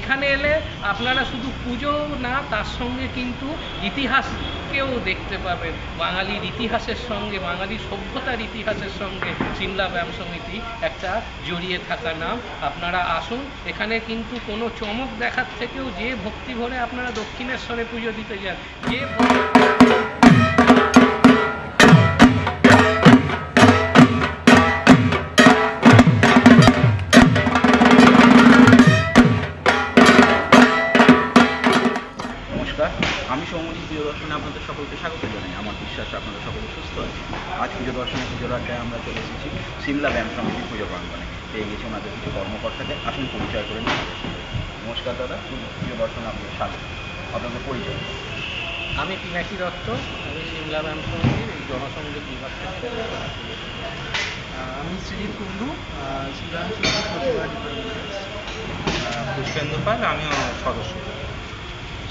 এইখানে এলে আপনারা শুধু পুজো না, তার সঙ্গে কিন্তু ইতিহাসকেও দেখতে পাবেন। বাঙালির ইতিহাসের সঙ্গে, বাঙালি সভ্যতার ইতিহাসের সঙ্গে সিমলা ব্যায়াম সমিতি একটা জড়িয়ে থাকা নাম। আপনারা আসুন, এখানে কিন্তু কোনো চমক দেখার থেকেও যে ভক্তি ভরে আপনারা দক্ষিণেশ্বরে পুজো দিতে যান, যে আমি সৌম্যজিৎ পুজো দর্শনে আপনাদের সকলকে স্বাগত জানাই। আমার বিশ্বাস আপনারা সকলে সুস্থ আছে। আজ পুজো দর্শনে পুজোর আড্ডায় আমরা চলে এসেছি সিমলা ব্যায়াম সমিতির পুজো প্রাঙ্গণে। পেয়ে গেছি ওনাদের কিছু কর্মকর্তাকে, আসুন পরিচয় করে নিন। নমস্কার দাদা, পুজো দর্শনে আপনাদের স্বাগত। আপনাদের পরিচয়? আমি পিনাকি দত্ত, আমি সিমলা ব্যায়াম সমিতির এই জনসংযোগ বিভাগ থেকে। আমি শ্রীদীপ কুন্ডু, শিলাং ডিপার্টমেন্ট। পুষ্পেন্দু পাল, আমিও সদস্য।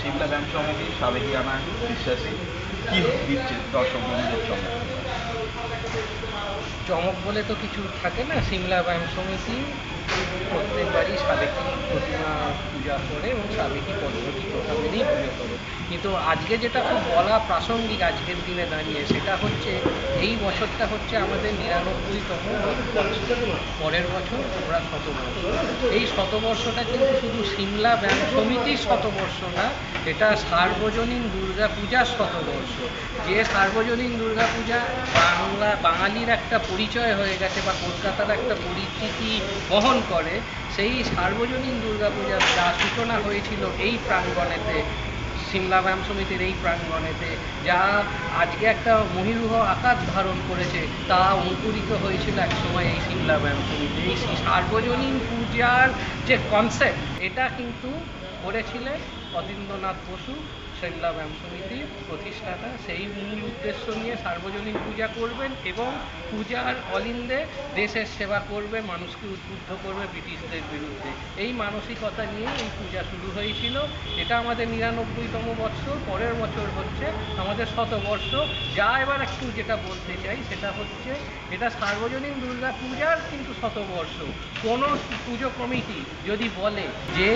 সিমলা ব্যায়াম সমিতির সাবেকিয়ানা বিশ্বাসী কী দিচ্ছে দর্শক বন্ধুদের সঙ্গে? চমক বলে তো কিছু থাকে না। সিমলা ব্যায়াম সমিতি প্রত্যেকবারই সাবেকি প্রতিমা পূজা করে এবং সাবেকি পদ্ধতি প্রথা মেনেই পুজো করে। কিন্তু আজকে যেটা খুব বলা প্রাসঙ্গিক আজকের দিনে দাঁড়িয়ে, সেটা হচ্ছে এই বছরটা হচ্ছে আমাদের 99তম বছর। পরের বছর আমরা শতবর্ষ। এই শতবর্ষটা কিন্তু শুধু সিমলা ব্যায়াম সমিতির শতবর্ষ না, এটা সার্বজনীন দুর্গা পূজার শতবর্ষ। যে সার্বজনীন দুর্গা পূজা বাঙালির একটা পরিচয় হয়ে গেছে বা কলকাতার একটা পরিচিতি বহন করে, সেই সার্বজনীন দুর্গা পূজার যা সূচনা হয়েছিল এই প্রাঙ্গণেতে, সিমলা ব্যায়াম সমিতির এই প্রাঙ্গণেতে, যা আজকে একটা মহিরুহ আকার ধারণ করেছে, তা অঙ্কুরিত হয়েছিল একসময় এই সিমলা ব্যায়াম সমিতি। এই সার্বজনীন পূজার যে কনসেপ্ট, এটা কিন্তু করেছিলেন অতীন্দ্রনাথ বসু, সিমলা ব্যায়াম সমিতির প্রতিষ্ঠাতা। সেই মূল উদ্দেশ্য নিয়ে সার্বজনীন পূজা করবেন এবং পূজার অলিন্দে দেশের সেবা করবে, মানুষকে উদ্বুদ্ধ করবে ব্রিটিশদের বিরুদ্ধে। এই মানসিকতা নিয়ে এই পূজা শুরু হয়েছিল। এটা আমাদের 99তম বৎসর, পরের বছর হচ্ছে আমাদের শতবর্ষ। যা এবার একটু যেটা বলতে চাই সেটা হচ্ছে, এটা সার্বজনীন দুর্গা পূজার কিন্তু শতবর্ষ। কোনো পুজো কমিটি যদি বলে যে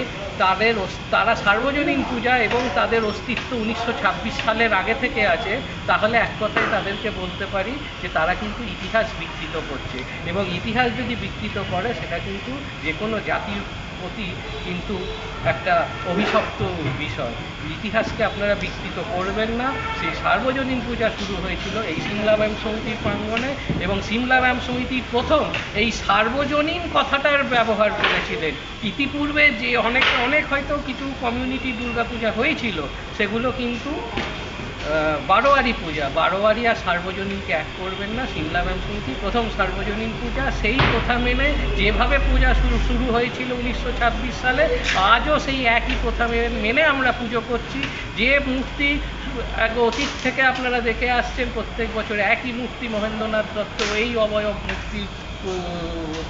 তারা সার্বজনীন পূজা এবং তাদের অস্তিত্ব 1926 সালের আগে থেকে আছে, তাহলে এক কথায় তাদেরকে বলতে পারি যে তারা কিন্তু ইতিহাস বিকৃত করছে। এবং ইতিহাস যদি বিকৃত করে, সেটা কিন্তু যে কোনো জাতির প্রতি কিন্তু একটা অভিশপ্ত বিষয়। ইতিহাসকে আপনারা বিকৃত করবেন না। সেই সার্বজনীন পূজা শুরু হয়েছিল এই সিমলা ব্যায়াম সমিতির প্রাঙ্গণে, এবং সিমলা ব্যায়াম সমিতি প্রথম এই সার্বজনীন কথাটার ব্যবহার করেছিলেন। ইতিপূর্বে যে অনেক হয়তো কিছু কমিউনিটি দুর্গাপূজা হয়েছিল, সেগুলো কিন্তু বারোয়ারি পূজা, বারোয়ারি আর সার্বজনীনকে এক করবেন না। সিমলা ব্যায়াম সমিতি প্রথম সার্বজনীন পূজা, সেই কথা মেনে যেভাবে পূজা শুরু হয়েছিল 1926 সালে, আজও সেই একই কথা মেনে আমরা পুজো করছি। যে মূর্তি অতীত থেকে আপনারা দেখে আসছেন, প্রত্যেক বছর একই মূর্তি মহেন্দ্রনাথ দত্ত এই অবয়ব মূর্তি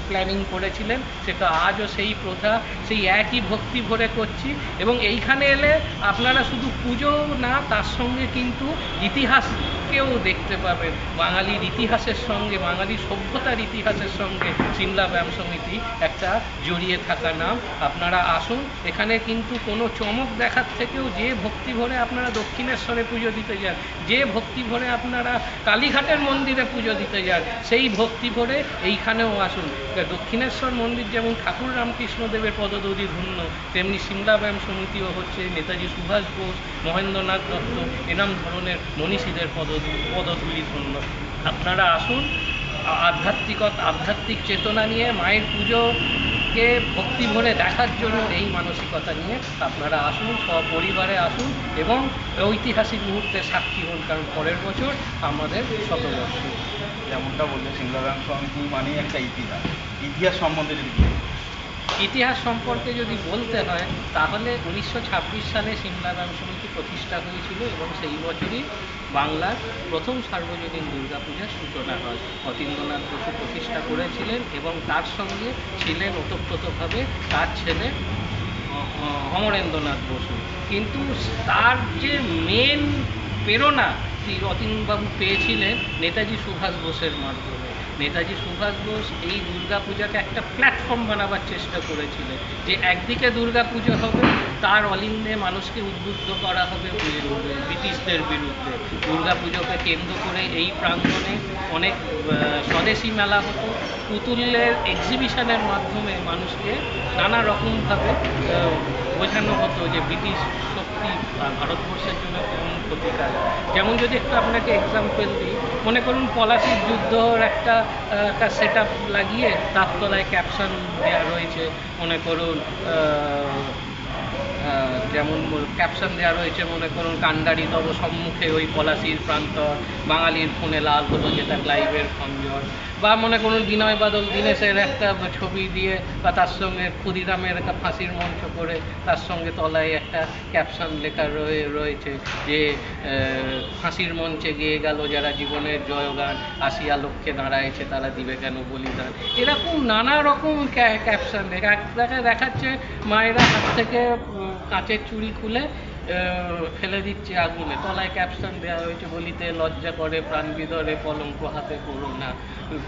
প্ল্যানিং করেছিলেন, সেটা আজও সেই প্রথা, সেই একই ভক্তি ভরে করছি। এবং এইখানে এলে আপনারা শুধু পুজো না, তার সঙ্গে কিন্তু ইতিহাসকেও দেখতে পাবেন। বাঙালির ইতিহাসের সঙ্গে, বাঙালি সভ্যতার ইতিহাসের সঙ্গে সিমলা ব্যায়াম সমিতি একটা জড়িয়ে থাকা নাম। আপনারা আসুন, এখানে কিন্তু কোনো চমক দেখার থেকেও যে ভক্তি ভরে আপনারা দক্ষিণেশ্বরে পুজো দিতে যান, যে ভক্তি ভরে আপনারা কালীঘাটের মন্দিরে পুজো দিতে যান, সেই ভক্তি ভরে এইখানেও আসুন। দক্ষিণেশ্বর মন্দির যেমন ঠাকুর রামকৃষ্ণদেবের পদধূলি ধন্য, তেমনি সিমলা ব্যায়াম সমিতিও হচ্ছে নেতাজি সুভাষ বোস, মহেন্দ্রনাথ দত্ত এরম ধরনের মনীষীদের পদধূলি ধন্য। আপনারা আসুন, আধ্যাত্মিক চেতনা নিয়ে মায়ের পুজোকে ভক্তি ভরে দেখার জন্য এই মানসিকতা নিয়ে আপনারা আসুন, সপরিবারে আসুন এবং ঐতিহাসিক মুহূর্তের সাক্ষী হন, কারণ পরের বছর আমাদের শতবর্ষ। যেমনটা বললে সিমলা ব্যায়াম সমিতি মানে একটা ইতিহাস সম্বন্ধে যদি ইতিহাস সম্পর্কে যদি বলতে হয়, তাহলে 1926 সালে সিমলা ব্যায়াম সমিতি প্রতিষ্ঠা হয়েছিল এবং সেই বছরই বাংলার প্রথম সার্বজনীন দুর্গাপূজার সূচনা হয়। অতীন্দ্রনাথ বসু প্রতিষ্ঠা করেছিলেন এবং তার সঙ্গে ছিলেন ওতপ্রোতভাবে তার ছেলে অমরেন্দ্রনাথ বসু। কিন্তু তার যে মেন প্রেরণা অতীনবাবু পেয়েছিলেন নেতাজি সুভাষ বোসের মাধ্যমে। নেতাজি সুভাষ বোস এই দুর্গাপূজাকে একটা প্ল্যাটফর্ম বানাবার চেষ্টা করেছিলেন, যে একদিকে দুর্গাপুজো হবে, তার অলিন্দে মানুষকে উদ্বুদ্ধ করা হবে ব্রিটিশদের বিরুদ্ধে। দুর্গাপুজোকে কেন্দ্র করে এই প্রাঙ্গণে অনেক স্বদেশি মেলা হতো, পুতুলের এক্সিবিশনের মাধ্যমে মানুষকে নানা রকমভাবে বোঝানো হতো যে ব্রিটিশ শক্তি ভারতবর্ষের জন্য কেমন ক্ষতিকার। যেমন যদি একটু আপনাকে এক্সাম্পল দিই, মনে করুন পলাশির যুদ্ধর একটা সেট আপ লাগিয়ে তার তলায় ক্যাপশন দেওয়া রয়েছে, মনে করুন যেমন ক্যাপশন দেওয়া রয়েছে, মনে করুন কান্ডারি তব সম্মুখে ওই পলাশির প্রান্তর, বাঙালির খুনে লাল হলো যেটা ক্লাইভের খঞ্জর, বা মনে করুন বিনয় বাদল দীনেশের একটা ছবি দিয়ে বা তার সঙ্গে ক্ষুদিরামের একটা ফাঁসির মঞ্চ করে তার সঙ্গে তলায় একটা ক্যাপশন লেখা রয়েছে যে ফাঁসির মঞ্চে গেয়ে গেল যারা জীবনের জয়গান, আসিয়া লক্ষ্যে দাঁড়াইছে তারা দিবে কেন বলিদান। এরকম নানা রকম ক্যাপশন দেখাচ্ছে মায়েরা হাত থেকে কাঁচের চুড়ি খুলে ফেলে দিচ্ছে আগুনে, তলায় ক্যাপশন দেওয়া হয়েছে বলিতে লজ্জা করে প্রাণ বিদরে কলঙ্ক হাতে করো না,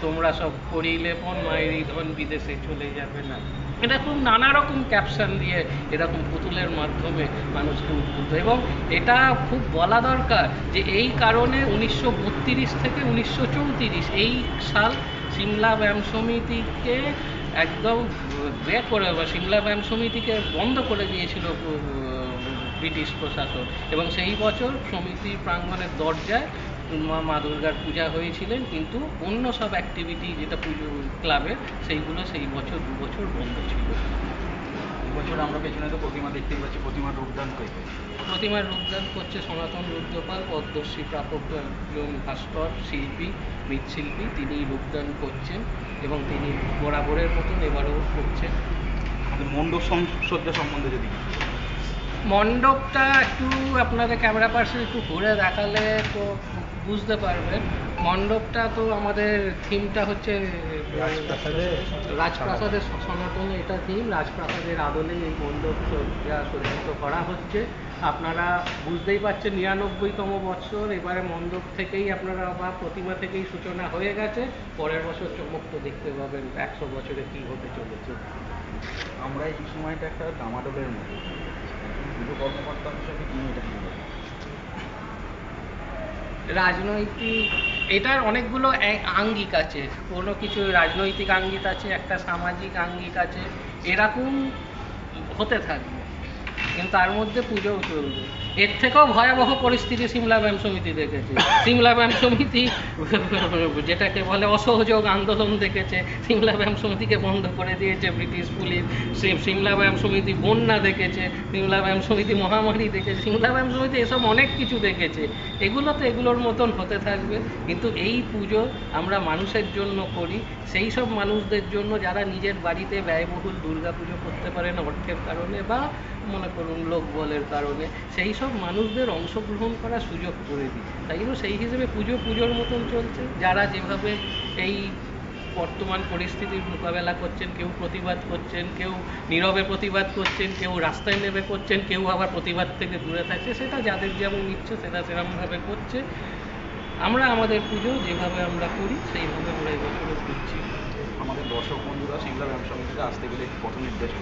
তোমরা সব করিলে পণ মায়েরই ধন বিদেশে চলে যাবে না। এরকম নানা রকম ক্যাপশন দিয়ে এরকম পুতুলের মাধ্যমে মানুষকে উদ্বুদ্ধ। এবং এটা খুব বলা দরকার যে এই কারণে 1932 থেকে 1934 এই সাল সিমলা ব্যায়াম সমিতিকে একদম সিমলা ব্যায়াম সমিতিকে বন্ধ করে দিয়েছিল ব্রিটিশ প্রশাসন, এবং সেই বছর সমিতির প্রাঙ্গণের দরজায় মা দুর্গার পূজা হয়েছিলেন, কিন্তু অন্য সব অ্যাক্টিভিটি যেটা পুজো ক্লাবের সেইগুলো সেই বছর 2 বছর বন্ধ ছিল। এবছর আমরা পেছনে তো প্রতিমা দেখতেই পাচ্ছি, প্রতিমার রূপদান করবে। প্রতিমার রূপদান করছে সনাতন রুদ্রপাল, পদ্মশ্রী প্রাপক একজন ভাস্কর শিল্পী, মৃৎশিল্পী, তিনি রূপদান করছেন এবং তিনি বরাবরের মতন এবারেও করছেন। মণ্ডপ সজ্জা সম্বন্ধে যদি মণ্ডপটা একটু আপনাদের ক্যামেরা পার্সন একটু ঘুরে দেখালে তো বুঝতে পারবেন। মণ্ডপটা তো আমাদের থিমটা হচ্ছে রাজপ্রাসাদের সনাতনে এটা থিম, রাজপ্রাসাদের আদলে এই মণ্ডপ সজ্জিত করা হচ্ছে। আপনারা বুঝতেই পারছেন 99তম বৎসর, এবারে মণ্ডপ থেকেই আপনারা বা প্রতিমা থেকেই সূচনা হয়ে গেছে, পরের বছর চমক তো দেখতে পাবেন 100 বছরে কী হতে চলেছে। আমরা এই সময়টা একটা ডামাডোলের মধ্যে পুজো কর্মকর্তা হিসেবে কি এটা রাজনৈতিক, এটার অনেকগুলো আঙ্গিক আছে, কোনো কিছু রাজনৈতিক আঙ্গিক আছে, একটা সামাজিক আঙ্গিক আছে, এরকম হতে থাকবে, কিন্তু তার মধ্যে পুজোও চলবে। এর থেকেও ভয়াবহ পরিস্থিতি সিমলা ব্যায়াম সমিতি দেখেছে। সিমলা ব্যায়াম সমিতি যেটাকে বলে অসহযোগ আন্দোলন দেখেছে, সিমলা ব্যায়াম সমিতিকে বন্ধ করে দিয়েছে ব্রিটিশ পুলিশ, সিমলা ব্যায়াম সমিতি বন্যা দেখেছে, সিমলা ব্যায়াম সমিতি মহামারী দেখেছে, সিমলা ব্যায়াম সমিতি এসব অনেক কিছু দেখেছে। এগুলো তো এগুলোর মতন হতে থাকবে, কিন্তু এই পুজো আমরা মানুষের জন্য করি, সেই সব মানুষদের জন্য যারা নিজের বাড়িতে ব্যয়বহুল দুর্গা পুজো করতে পারে না অর্থের কারণে বা মনে করুন লোকবলের কারণে, সেই সব মানুষদের অংশগ্রহণ করার সুযোগ করে দিই। তাই জন্য সেই হিসেবে পুজোর মতন চলছে। যারা যেভাবে এই বর্তমান পরিস্থিতির মোকাবেলা করছেন, কেউ প্রতিবাদ করছেন, কেউ নীরবে প্রতিবাদ করছেন, কেউ রাস্তায় নেমে করছেন, কেউ আবার প্রতিবাদ থেকে দূরে থাকছে, সেটা যাদের যেমন ইচ্ছে সেটা সেরকমভাবে করছে। আমরা আমাদের পুজো যেভাবে আমরা করি সেইভাবে আমরা এবছরও করছি। আমাদের দর্শক বন্ধুরা সিমলা ব্যায়াম সমিতিতে আসতে গেলে পথ নির্দেশ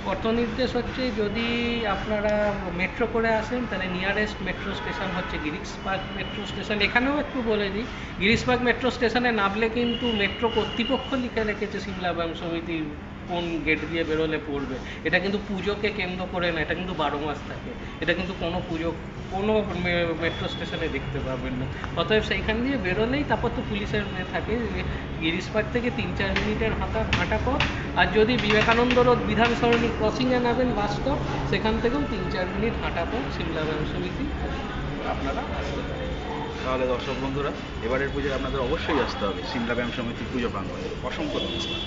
পথ নির্দেশ হচ্ছে, যদি আপনারা মেট্রো করে আসেন তাহলে নিয়ারেস্ট মেট্রো স্টেশন হচ্ছে গিরিশ পার্ক মেট্রো স্টেশন। এখানেও একটু বলে দিই, গিরিশ পার্ক মেট্রো স্টেশনে নামলে কিন্তু মেট্রো কর্তৃপক্ষ লিখে রেখেছে সিমলা ব্যায়াম সমিতির কোন গেট দিয়ে বেরোলে পড়বে। এটা কিন্তু পুজোকে কেন্দ্র করে না, এটা কিন্তু 12 মাস থাকে, এটা কিন্তু কোনো কোনো মেট্রো স্টেশনে দেখতে পাবেন না। অতএব সেইখান দিয়ে বেরোলেই তারপর তো পুলিশের থাকে, গিরিশ পার্ক থেকে 3-4 মিনিটের হাঁটা পথ। আর যদি বিবেকানন্দ রোড বিধান সরণি ক্রসিংয়ে নামেন বাস স্টপ, সেখান থেকেও 3-4 মিনিট হাঁটা পথ সিমলা ব্যায়াম সমিতি, আপনারা আসতে পারেন। তাহলে দর্শক বন্ধুরা, এবারের পুজোয় আপনাদের অবশ্যই আসতে হবে সিমলা ব্যায়াম সমিতির পুজো প্রাঙ্গণে। অসংখ্য ধন্যবাদ।